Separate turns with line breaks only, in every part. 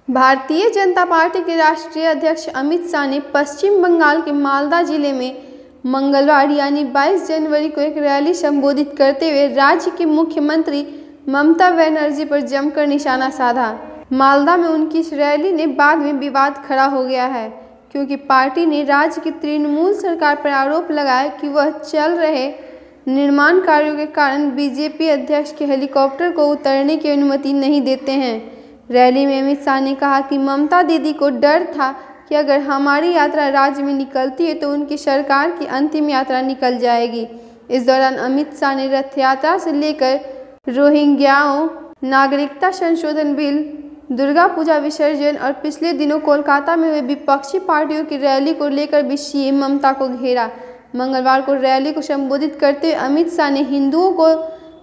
Bharatiya Janata party के राष्ट्रीय अध्यक्ष अमित शाह ने पश्चिम बंगाल के मालदा जिले में मंगलवार यानी 22 जनवरी को एक रैली संबोधित करते हुए राज्य की मुख्यमंत्री ममता बनर्जी पर जमकर निशाना साधा। मालदा में उनकी इस रैली ने बाद में विवाद खड़ा हो गया है, क्योंकि पार्टी ने राज्य की तृणमूल सरकार पर आरोप लगाया कि वह चल रहे निर्माण कार्यों के कारण बीजेपी अध्यक्ष के हेलीकॉप्टर को उतरने की अनुमति नहीं देते हैं। रैली में अमित शाह ने कहा कि ममता दीदी को डर था कि अगर हमारी यात्रा राज्य में निकलती है तो उनकी सरकार की अंतिम यात्रा निकल जाएगी। इस दौरान अमित शाह ने रथ यात्रा से लेकर रोहिंग्याओं, नागरिकता संशोधन बिल, दुर्गा पूजा विसर्जन और पिछले दिनों कोलकाता में हुए विपक्षी पार्टियों की रैली को लेकर भी सीएम ममता को घेरा। मंगलवार को रैली को संबोधित करते हुए अमित शाह ने हिंदुओं को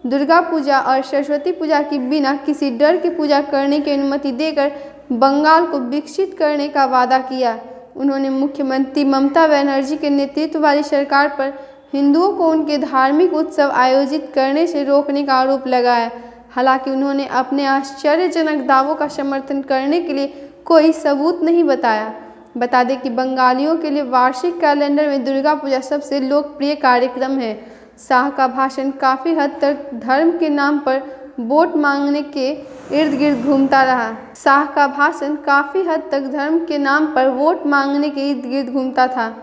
दुर्गा पूजा और सरस्वती पूजा की बिना किसी डर के पूजा करने की अनुमति देकर बंगाल को विकसित करने का वादा किया। उन्होंने मुख्यमंत्री ममता बनर्जी के नेतृत्व वाली सरकार पर हिंदुओं को उनके धार्मिक उत्सव आयोजित करने से रोकने का आरोप लगाया। हालांकि उन्होंने अपने आश्चर्यजनक दावों का समर्थन करने के लिए कोई सबूत नहीं बताया। बता दें कि बंगालियों के लिए वार्षिक कैलेंडर में दुर्गा पूजा सबसे लोकप्रिय कार्यक्रम है। शाह का भाषण काफ़ी हद तक धर्म के नाम पर वोट मांगने के इर्द गिर्द घूमता रहा। शाह का भाषण काफ़ी हद तक धर्म के नाम पर वोट मांगने के इर्द गिर्द घूमता था,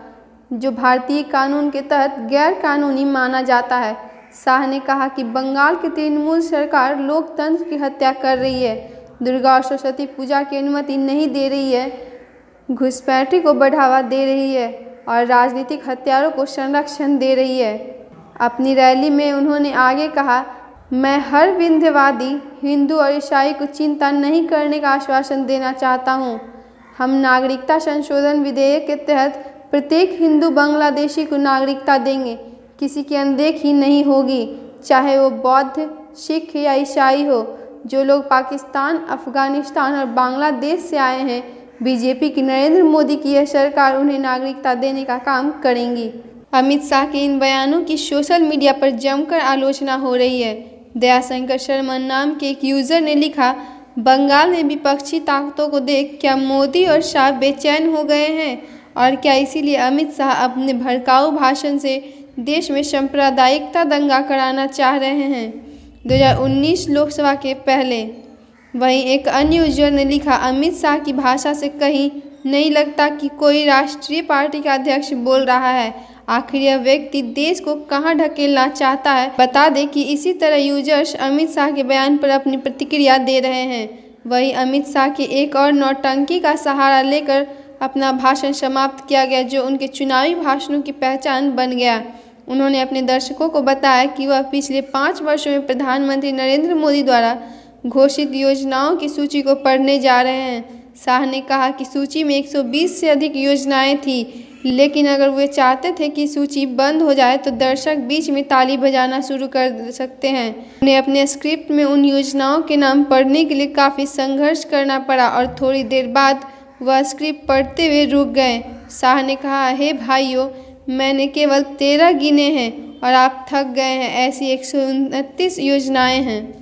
जो भारतीय कानून के तहत गैर कानूनी माना जाता है। शाह ने कहा कि बंगाल की तृणमूल सरकार लोकतंत्र की हत्या कर रही है, दुर्गा और सरस्वती पूजा की अनुमति नहीं दे रही है, घुसपैठी को बढ़ावा दे रही है और राजनीतिक हत्यारों को संरक्षण दे रही है। अपनी रैली में उन्होंने आगे कहा, मैं हर विंध्यवादी, हिंदू और ईसाई को चिंता नहीं करने का आश्वासन देना चाहता हूँ। हम नागरिकता संशोधन विधेयक के तहत प्रत्येक हिंदू बांग्लादेशी को नागरिकता देंगे। किसी की अनदेखी नहीं होगी, चाहे वो बौद्ध, सिख या ईसाई हो। जो लोग पाकिस्तान, अफगानिस्तान और बांग्लादेश से आए हैं, बीजेपी की नरेंद्र मोदी की यह सरकार उन्हें नागरिकता देने का काम करेंगी। अमित शाह के इन बयानों की सोशल मीडिया पर जमकर आलोचना हो रही है। दयाशंकर शर्मा नाम के एक यूज़र ने लिखा, बंगाल में विपक्षी ताकतों को देख क्या मोदी और शाह बेचैन हो गए हैं, और क्या इसीलिए अमित शाह अपने भड़काऊ भाषण से देश में सांप्रदायिकता दंगा कराना चाह रहे हैं 2019 लोकसभा के पहले। वहीं एक अन्य यूजर ने लिखा, अमित शाह की भाषा से कहीं नहीं लगता कि कोई राष्ट्रीय पार्टी का अध्यक्ष बोल रहा है। आखिर यह व्यक्ति देश को कहां ढकेलना चाहता है। बता दें कि इसी तरह यूजर्स अमित शाह के बयान पर अपनी प्रतिक्रिया दे रहे हैं। वहीं अमित शाह के एक और नौटंकी का सहारा लेकर अपना भाषण समाप्त किया गया, जो उनके चुनावी भाषणों की पहचान बन गया। उन्होंने अपने दर्शकों को बताया कि वह पिछले 5 वर्षों में प्रधानमंत्री नरेंद्र मोदी द्वारा घोषित योजनाओं की सूची को पढ़ने जा रहे हैं। शाह ने कहा कि सूची में 120 से अधिक योजनाएं थी, लेकिन अगर वे चाहते थे कि सूची बंद हो जाए तो दर्शक बीच में ताली बजाना शुरू कर सकते हैं। उन्हें अपने स्क्रिप्ट में उन योजनाओं के नाम पढ़ने के लिए काफ़ी संघर्ष करना पड़ा और थोड़ी देर बाद वह स्क्रिप्ट पढ़ते हुए रुक गए। शाह ने कहा, हे भाइयों, मैंने केवल 13 गिने हैं और आप थक गए हैं। ऐसी 129 योजनाएं हैं।